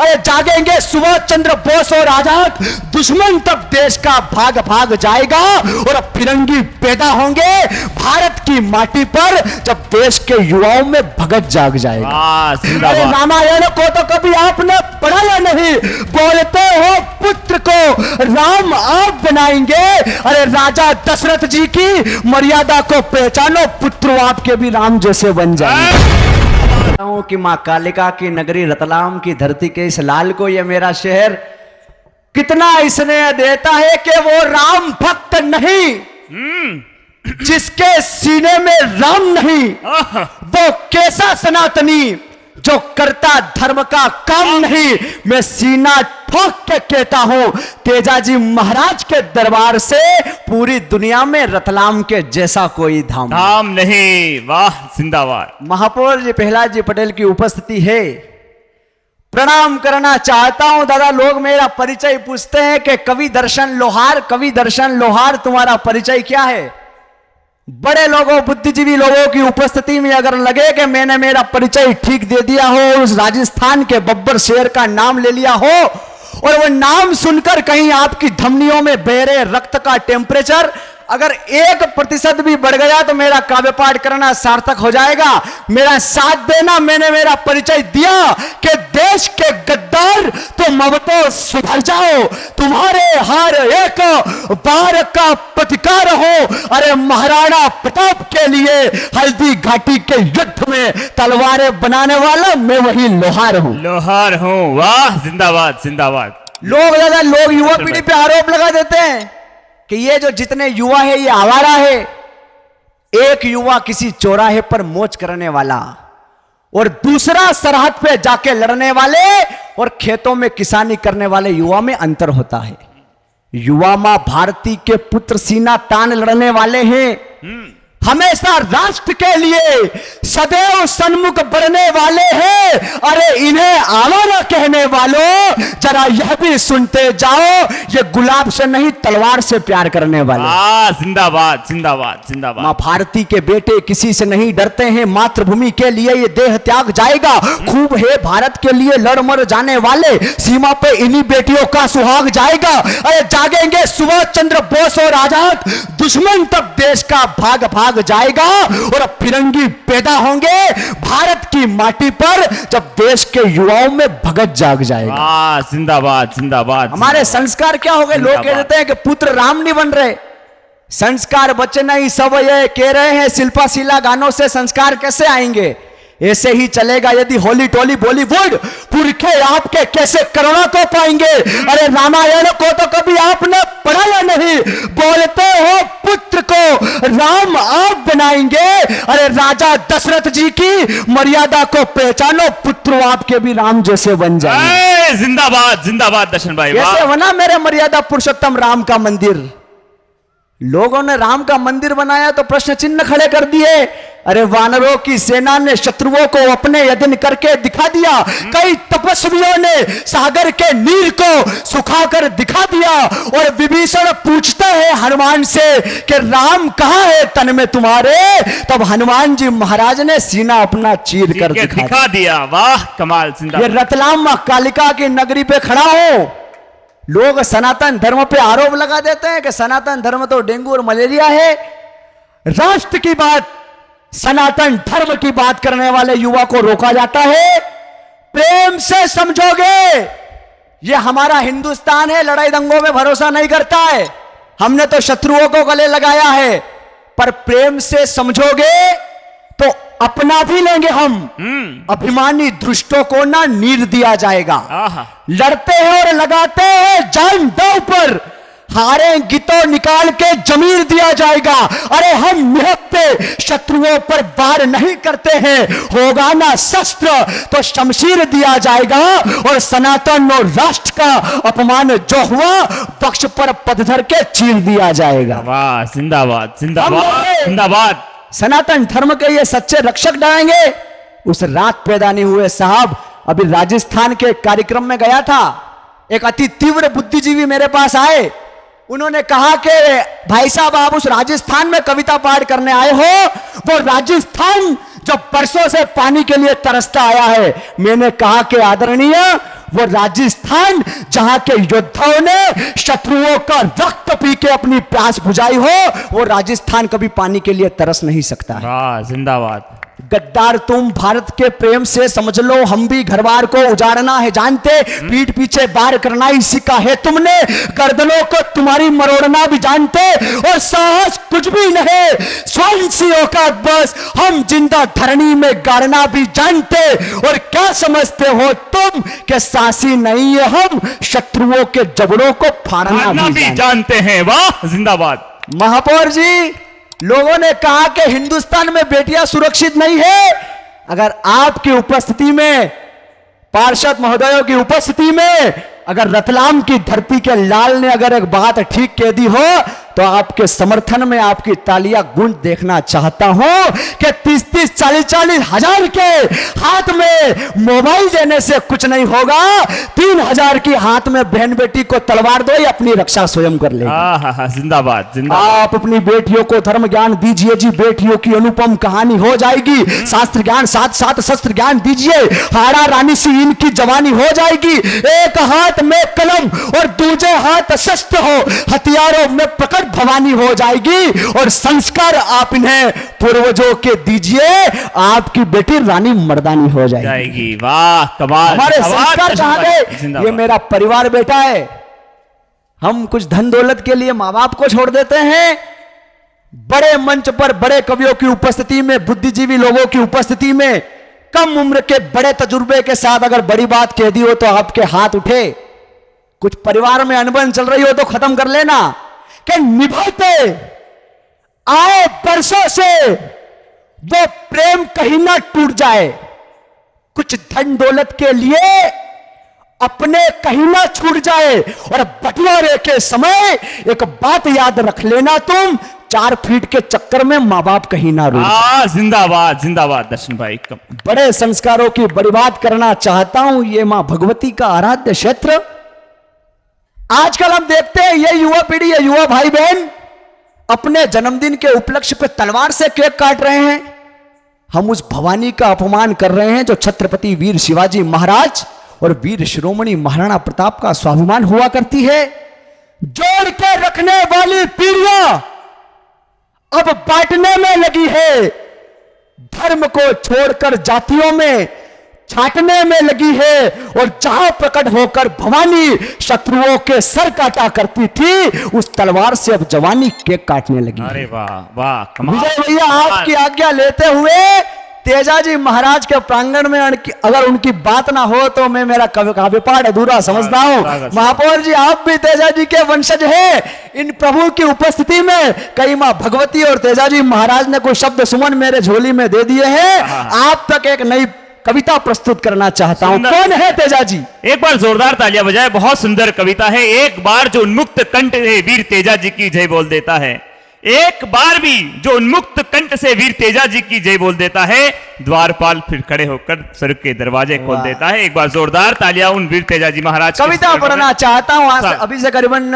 अरे जागेंगे सुभाष चंद्र बोस और आजाद, दुश्मन तब देश का भाग भाग जाएगा और अब फिरंगी पैदा होंगे भारत की माटी पर जब देश के युवाओं में भगत जाग जाएगा। अरे रामायण को तो कभी आपने पढ़ा या नहीं? बोलते हो पुत्र को राम आप बनाएंगे, अरे राजा दशरथ जी की मर्यादा को पहचानो, पुत्र आपके भी राम जैसे बन जाएंगे। कि मां कालिका की नगरी रतलाम की धरती के इस लाल को ये मेरा शहर कितना स्नेह देता है कि वो राम भक्त नहीं, जिसके सीने में राम नहीं वो कैसा सनातनी जो करता धर्म का काम नहीं। मैं सीना ठोक के कहता हूं तेजाजी महाराज के दरबार से पूरी दुनिया में रतलाम के जैसा कोई धाम नहीं। वाह जिंदाबाद। महापौर जी प्रहलाद जी पटेल की उपस्थिति है, प्रणाम करना चाहता हूं। दादा लोग मेरा परिचय पूछते हैं कि कवि दर्शन लोहार, कवि दर्शन लोहार तुम्हारा परिचय क्या है? बड़े लोगों बुद्धिजीवी लोगों की उपस्थिति में अगर लगे कि मैंने मेरा परिचय ठीक दे दिया हो, उस राजस्थान के बब्बर शेर का नाम ले लिया हो और वो नाम सुनकर कहीं आपकी धमनियों में बह रहे रक्त का टेम्परेचर अगर 1% भी बढ़ गया तो मेरा काव्य पाठ करना सार्थक हो जाएगा। मेरा साथ देना, मैंने मेरा परिचय दिया कि देश के गद्दार तुम अब तो सुधर जाओ, तुम्हारे हर एक बार का प्रतिकार हो। अरे महाराणा प्रताप के लिए हल्दी घाटी के युद्ध में तलवारें बनाने वाला मैं वही लोहार हूं। लोहार हूं। वाह जिंदाबाद जिंदाबाद। लोग युवा पीढ़ी पे आरोप लगा देते हैं कि ये जो जितने युवा है ये आवारा है। एक युवा किसी चौराहे पर मौज करने वाला और दूसरा सरहद पे जाके लड़ने वाले और खेतों में किसानी करने वाले युवा में अंतर होता है। युवा मां भारती के पुत्र सीना तान लड़ने वाले हैं, हमेशा राष्ट्र के लिए सदैव सन्मुख बढ़ने वाले हैं। अरे इन्हें आवारा कहने वालों जरा यह भी सुनते जाओ, ये गुलाब से नहीं तलवार से प्यार करने वाले। जिंदाबाद जिंदाबाद जिंदाबाद। मां भारती के बेटे किसी से नहीं डरते हैं, मातृभूमि के लिए ये देह त्याग जाएगा। खूब है भारत के लिए लड़ मर जाने वाले, सीमा पे इन्हीं बेटियों का सुहाग जाएगा। अरे जागेंगे सुभाष चंद्र बोस और आजाद, दुश्मन तब देश का भाग भाग जाएगा और अब फिरंगी पैदा होंगे भारत की माटी पर जब देश के युवाओं में भगत जाग जाएगा। जिंदाबाद जिंदाबाद। हमारे संस्कार क्या हो गए? लोग कह देते हैं कि पुत्र राम नहीं बन रहे, संस्कार बच्चे नहीं। सब ये कह रहे हैं शिल्पा शीला गानों से संस्कार कैसे आएंगे? ऐसे ही चलेगा यदि होली टोली बॉलीवुड पुरखे आपके कैसे करुणा को पाएंगे? अरे रामायण को तो कभी आपने पढ़ा या नहीं? बोलते हो पुत्र को राम आप बनाएंगे, अरे राजा दशरथ जी की मर्यादा को पहचानो, पुत्र आपके भी राम जैसे बन जाएंगे। जिंदाबाद जिंदाबाद दर्शन भाई। कैसे बना मेरे मर्यादा पुरुषोत्तम राम का मंदिर? लोगों ने राम का मंदिर बनाया तो प्रश्न चिन्ह खड़े कर दिए। अरे वानरों की सेना ने शत्रुओं को अपने अधीन करके दिखा दिया, कई तपस्वियों ने सागर के नीर को सुखाकर दिखा दिया और विभीषण पूछता है हनुमान से कि राम कहां है तन में तुम्हारे? तब हनुमान जी महाराज ने सीना अपना चीर कर दिखा दिया। वाह कमाल। ये रतलाम मां कालिका की नगरी पे खड़ा हो। लोग सनातन धर्म पे आरोप लगा देते हैं कि सनातन धर्म तो डेंगू और मलेरिया है। राष्ट्र की बात, सनातन धर्म की बात करने वाले युवा को रोका जाता है। प्रेम से समझोगे ये हमारा हिंदुस्तान है, लड़ाई दंगों में भरोसा नहीं करता है। हमने तो शत्रुओं को गले लगाया है, पर प्रेम से समझोगे तो अपना भी लेंगे हम। अभिमानी दुष्टों को ना नीर दिया जाएगा। लड़ते हैं और लगाते हैं जान दांव पर, हारेंगे तो निकाल के जमीर दिया जाएगा। अरे हम निहत्ते शत्रुओं पर वार नहीं करते हैं, होगा ना शस्त्र तो शमशीर दिया जाएगा और सनातन और राष्ट्र का अपमान जो हुआ वक्ष पर पत्थर के चीर दिया जाएगा। वाह जिंदाबाद जिंदाबाद जिंदाबाद। सनातन धर्म के ये सच्चे रक्षक डरेंगे। उस रात पैदा नहीं हुए साहब, अभी राजस्थान के कार्यक्रम में गया था, एक अति तीव्र बुद्धिजीवी मेरे पास आए। उन्होंने कहा कि भाई साहब आप उस राजस्थान में कविता पाठ करने आए हो, वो राजस्थान जो परसों से पानी के लिए तरसता आया है। मैंने कहा कि आदरणीय वो राजस्थान जहां के योद्धाओं ने शत्रुओं का रक्त पी के अपनी प्यास बुझाई हो, वो राजस्थान कभी पानी के लिए तरस नहीं सकता है। वाह जिंदाबाद। गद्दार तुम भारत के प्रेम से समझ लो, हम भी घरबार को उजाड़ना है जानते, पीठ पीछे बार करना ही सीखा है तुमने, गर्दनों को तुम्हारी मरोड़ना भी जानते, और साहस कुछ भी नहीं, स्वयं सी औकात बस हम जिंदा धरनी में गाड़ना भी जानते। और क्या समझते हो तुम कि सासी नहीं है हम, शत्रुओं के जबड़ों को फाड़ना भी जानते हैं। वाह जिंदाबाद। महापौर जी, लोगों ने कहा कि हिंदुस्तान में बेटियां सुरक्षित नहीं है। अगर आपकी उपस्थिति में, पार्षद महोदयों की उपस्थिति में, अगर रतलाम की धरती के लाल ने अगर एक बात ठीक कह दी हो, तो आपके समर्थन में आपकी तालियां गूंज देखना चाहता हूं कि 30-30, 40-40 हजार के हाथ में मोबाइल देने से कुछ नहीं होगा। 3,000 की हाथ में बहन बेटी को तलवार दो, ये अपनी रक्षा स्वयं कर लेगी। जिंदाबाद जिंदाबाद। आप अपनी बेटियों को धर्म ज्ञान दीजिए जी, बेटियों की अनुपम कहानी हो जाएगी। शास्त्र ज्ञान साथ साथ शस्त्र ज्ञान दीजिए, हाड़ा रानी सी इनकी जवानी हो जाएगी। एक हाथ में कलम और दूसरे हाथ शस्त्र हो, हथियारों में प्रकट भवानी हो जाएगी। और संस्कार आप इन्हें पूर्वजों के दीजिए, आपकी बेटी रानी मर्दानी हो जाएगी। वाह कमाल। हमारे संस्कार कहां गए? ये मेरा परिवार बेटा है। हम कुछ धन दौलत के लिए मां बाप को छोड़ देते हैं, बड़े मंच पर बड़े कवियों की उपस्थिति में, बुद्धिजीवी लोगों की उपस्थिति में, कम उम्र के बड़े तजुर्बे के साथ अगर बड़ी बात कह दी हो तो आपके हाथ उठे। कुछ परिवार में अनबन चल रही हो तो खत्म कर लेना, कि निभाते आए बरसों से वो प्रेम कहीं ना टूट जाए। कुछ धन दौलत के लिए अपने कहीं ना छूट जाए। और बंटवारे के समय एक बात याद रख लेना, तुम 4 फीट के चक्कर में मां बाप कहीं ना रूठ जाए। जिंदाबाद जिंदाबाद दर्शन भाई। बड़े संस्कारों की बड़ी बात करना चाहता हूं, ये मां भगवती का आराध्य क्षेत्र। आजकल हम देखते हैं ये युवा पीढ़ी, ये युवा भाई बहन अपने जन्मदिन के उपलक्ष्य पे तलवार से केक काट रहे हैं। हम उस भवानी का अपमान कर रहे हैं जो छत्रपति वीर शिवाजी महाराज और वीर शिरोमणि महाराणा प्रताप का स्वाभिमान हुआ करती है। जोड़ के रखने वाली पीढ़ियां अब बांटने में लगी है, धर्म को छोड़कर जातियों में छाटने में लगी है। और जहां प्रकट होकर भवानी शत्रुओं के सर काटा करती थी, उस तलवार से अब जवानी केक काटने लगी। अरे वाह वाह कमाल। विजय भैया, आपकी आज्ञा लेते हुए तेजाजी महाराज के प्रांगण में अगर उनकी बात ना हो तो मैं मेरा काव्य पाठ अधूरा समझता हूं। महापौर जी, आप भी तेजाजी के वंशज हैं। इन प्रभु की उपस्थिति में कई मां भगवती और तेजाजी महाराज ने कोई शब्द सुमन मेरे झोली में दे दिए हैं। आप तक एक नई कविता प्रस्तुत करना चाहता हूं। कौन है तेजाजी? एक बार जोरदार तालियां बजाए। बहुत सुंदर कविता है। एक बार जो उन्मुक्त कंठ से वीर तेजाजी की जय बोल देता है, एक बार भी जो उन्मुक्त कंठ से वीर तेजाजी की जय बोल देता है, द्वारपाल फिर खड़े होकर स्वर्ग के दरवाजे खोल देता है। एक बार जोरदार तालियां उन वीर तेजाजी महाराज। कविता पढ़ना चाहता हूं। अभी से करीबन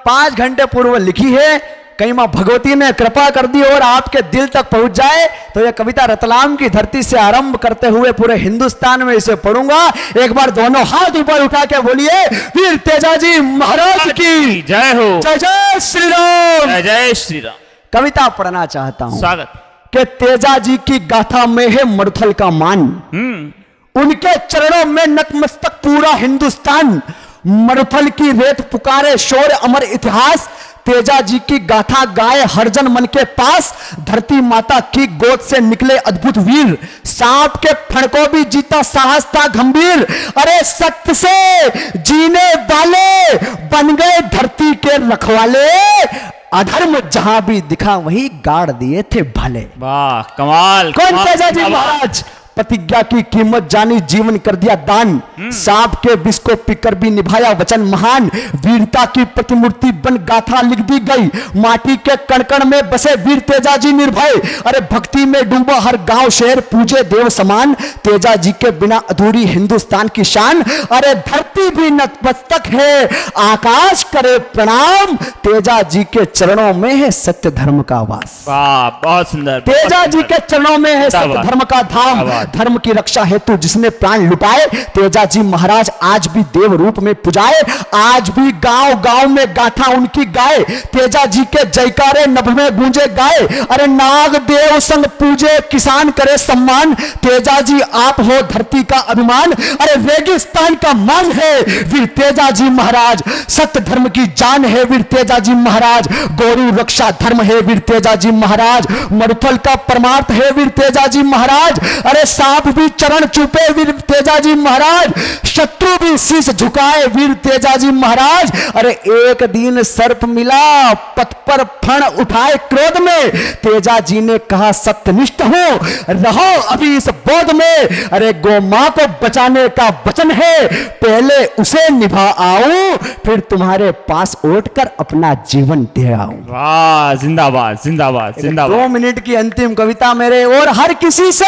5 घंटे पूर्व लिखी है। कहीं मां भगवती ने कृपा कर दी और आपके दिल तक पहुंच जाए तो यह कविता रतलाम की धरती से आरंभ करते हुए पूरे हिंदुस्तान में इसे पढ़ूंगा। एक बार दोनों हाथ ऊपर उठा के बोलिए, वीर तेजाजी महाराज की जय हो। जय जय श्री राम। जय जय श्री राम। कविता पढ़ना चाहता हूं। स्वागत। कि तेजाजी की गाथा में है मरुथल का मान, उनके चरणों में नतमस्तक पूरा हिंदुस्तान। मरुथल की रेत पुकारे शौर्य अमर इतिहास, तेजाजी की गाथा गाए हर जन मन के पास। धरती माता की गोद से निकले अद्भुत वीर, सांप के फण को भी जीता साहस था गंभीर। अरे सत्य से जीने वाले बन गए धरती के रखवाले, अधर्म जहां भी दिखा वही गाड़ दिए थे भले। वाह कमाल। कौन तेजाजी महाराज? प्रतिज्ञा की कीमत जानी, जीवन कर दिया दान। सांप के विष को पीकर भी निभाया वचन महान। वीरता की प्रतिमूर्ति बन गाथा लिख दी गई, माटी के कण कण में बसे वीर तेजाजी निर्भय। अरे भक्ति में डूबा हर गांव शहर, पूजे देव समान। तेजाजी के बिना अधूरी हिंदुस्तान की शान। अरे धरती भी नतमस्तक है, आकाश करे प्रणाम। तेजाजी के चरणों में है सत्य धर्म का वास। वाह बहुत सुंदर। तेजाजी के चरणों में है सत्य धर्म का धाम। धर्म की रक्षा हेतु जिसने प्राण लुटाए, तेजाजी महाराज आज भी देव रूप में पुजाए। आज भी गांव गांव में गाथा उनकी गाए, तेजाजी के जयकारे नभ में गूंजे गाए। अरे नाग देव संग पूजे किसान करे सम्मान, तेजाजी आप हो धरती का अभिमान। अरे रेगिस्तान का मान है वीर तेजाजी महाराज, सत्य धर्म की जान है वीर तेजाजी महाराज। गौरी रक्षा धर्म है वीर तेजाजी महाराज, मरुथल का परमार्थ है वीर तेजाजी महाराज। अरे सांप भी चरण चूपे वीर तेजाजी महाराज, शत्रु भी शीश झुकाए वीर तेजाजी महाराज। अरे एक दिन सर्प मिला पथ पर फण उठाए क्रोध में, तेजाजी ने कहा सत्यनिष्ठ हूं रहो अभी इस बोध में। अरे गौ मां को बचाने का वचन है, पहले उसे निभा आऊं फिर तुम्हारे पास उठ कर अपना जीवन दे आऊं। वाह, जिंदाबाद जिंदाबाद जिंदाबाद। 2 मिनट की अंतिम कविता मेरे और हर किसी से,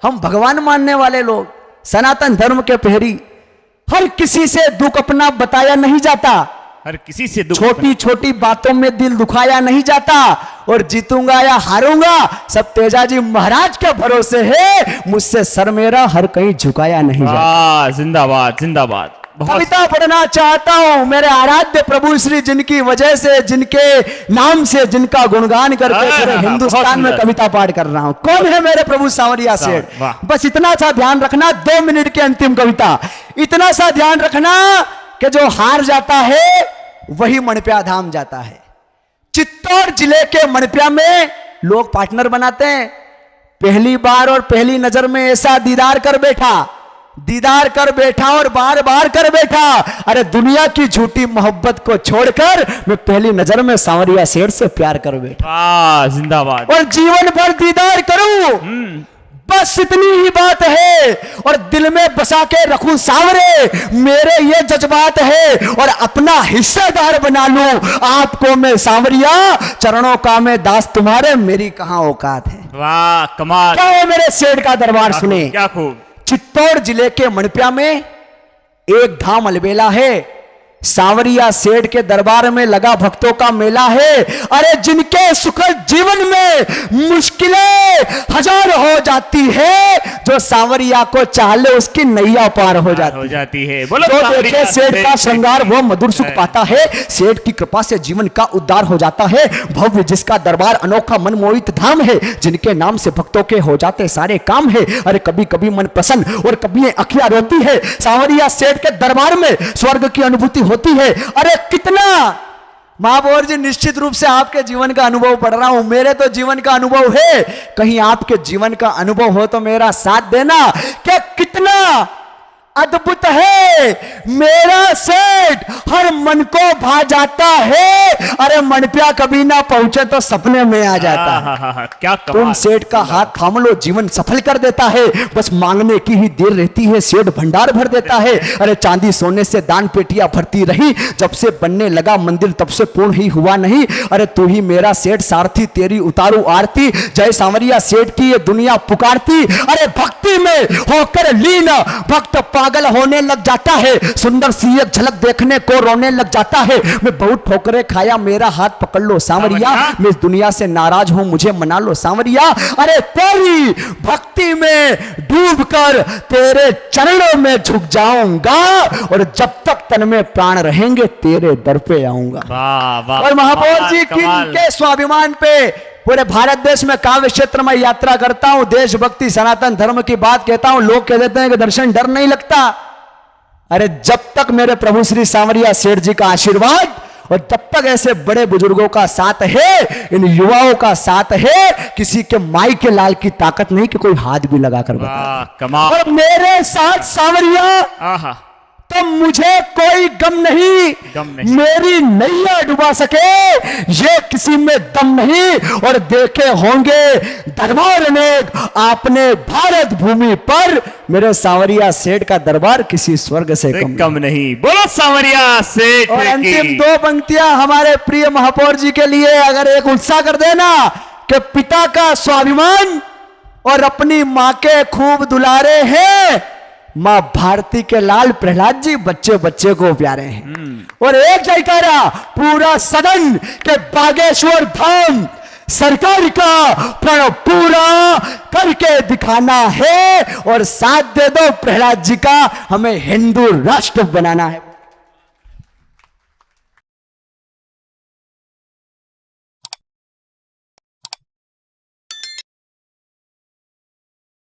हम भगवान मानने वाले लोग, सनातन धर्म के प्रहरी, हर किसी से दुख अपना बताया नहीं जाता, हर किसी से दुख छोटी छोटी बातों में दिल दुखाया नहीं जाता। और जीतूंगा या हारूंगा सब तेजाजी महाराज के भरोसे है, मुझसे सर मेरा हर कहीं झुकाया नहीं जाता। वाह, जिंदाबाद जिंदाबाद। कविता पढ़ना चाहता हूं मेरे आराध्य प्रभु श्री, जिनकी वजह से, जिनके नाम से, जिनका गुणगान करके पूरे हिंदुस्तान में कविता पाठ कर रहा हूं। कौन है मेरे प्रभु सांवरिया सेठ? बस इतना सा ध्यान रखना, 2 मिनट की अंतिम कविता, इतना सा ध्यान रखना कि जो हार जाता है वही मणिप्या धाम जाता है। चित्तौड़ जिले के मणिप्या में लोग पार्टनर बनाते हैं। पहली बार और पहली नजर में ऐसा दीदार कर बैठा और बार बार कर बैठा। अरे दुनिया की झूठी मोहब्बत को छोड़कर मैं पहली नजर में सांवरिया सेठ से प्यार कर बैठा। वाह, जिंदाबाद। और जीवन भर दीदार करूं, बस इतनी ही बात है। और दिल में बसा के रखूं सांवरे, मेरे ये जज्बात है। और अपना हिस्सेदार बना लूं आपको मैं सांवरिया, चरणों का मैं दास तुम्हारे, मेरी कहां औकात है। वाह, कमाल। क्या है मेरे सेठ का दरबार सुने। क्या खूब। चित्तौड़ जिले के मणिप्या में एक धाम अलबेला है, सांवरिया सेठ के दरबार में लगा भक्तों का मेला है। अरे जिनके सुखद जीवन में मुश्किलें हजार हो जाती है, जो सांवरिया को चाले उसकी नैया पार हो जाती है। बोलो जो देखे सेठ का श्रृंगार वो मधुर सुख पाता है, सेठ की कृपा से जीवन का उद्धार हो जाता है। भव्य जिसका दरबार अनोखा मनमोहित धाम है, जिनके नाम से भक्तों के हो जाते सारे काम है। अरे कभी कभी मन प्रसन्न और कभी अखियां रोती है, सांवरिया सेठ के दरबार में स्वर्ग की अनुभूति होती है। अरे कितना महापौर जी, निश्चित रूप से आपके जीवन का अनुभव पढ़ रहा हूं, मेरे तो जीवन का अनुभव है, कहीं आपके जीवन का अनुभव हो तो मेरा साथ देना। क्या कितना अद्भुत है मेरा सेठ, हर मन को भा जाता है। अरे मणिप्या कभी ना पहुंचे तो सपने में आ जाता है। क्या तुम सेठ का हाथ थाम लो, जीवन सफल कर देता है। बस मांगने की ही देर रहती है, सेठ भंडार भर देता है। अरे चांदी सोने से दान पेटियां भरती रही, जब से बनने लगा मंदिर तब से पूर्ण ही हुआ नहीं। अरे तू ही मेरा सेठ सारथी, तेरी उतारू आरती, जय सांवरिया सेठ की ये दुनिया पुकारती। अरे भक्ति में होकर लीन भक्त पागल होने लग जाता है, सुंदर सी एक झलक देखने को रोने लग जाता है। मैं बहुत ठोकरे खाया, मेरा हाथ पकड़ लो सांवरिया, मैं इस दुनिया से नाराज हूं, मुझे मना लो सांवरिया। अरे तेरी भक्ति में डूबकर तेरे चरणों में झुक जाऊंगा, और जब तक तन में प्राण रहेंगे तेरे दर पे आऊंगा। और महापौर जी के स्वाभिमान पे पूरे भारत देश में काव्य क्षेत्र में यात्रा करता हूं, देशभक्ति सनातन धर्म की बात कहता हूं। लोग कह देते हैं कि दर्शन डर नहीं लगता। अरे जब तक मेरे प्रभु श्री सांवरिया सेठ जी का आशीर्वाद और जब तक ऐसे बड़े बुजुर्गों का साथ है, इन युवाओं का साथ है, किसी के माई के लाल की ताकत नहीं कि कोई हाथ भी लगा कर बता। और मेरे साथ सांवरिया तो मुझे कोई गम नहीं, मेरी नैया डुबा सके ये किसी में दम नहीं। और देखे होंगे दरबार अनेक आपने भारत भूमि पर, मेरे सांवरिया सेठ का दरबार किसी स्वर्ग से कम नहीं। बोलो सांवरिया सेठ। और अंतिम 2 पंक्तियां हमारे प्रिय महापौर जी के लिए, अगर एक उत्साह कर देना कि पिता का स्वाभिमान और अपनी मां के खूब दुलारे हैं, मां भारती के लाल प्रहलाद जी बच्चे बच्चे को प्यारे हैं। और एक जयकारा पूरा सदन के बागेश्वर धाम सरकार का प्रण पूरा करके दिखाना है और साथ दे दो प्रहलाद जी का, हमें हिंदू राष्ट्र बनाना है।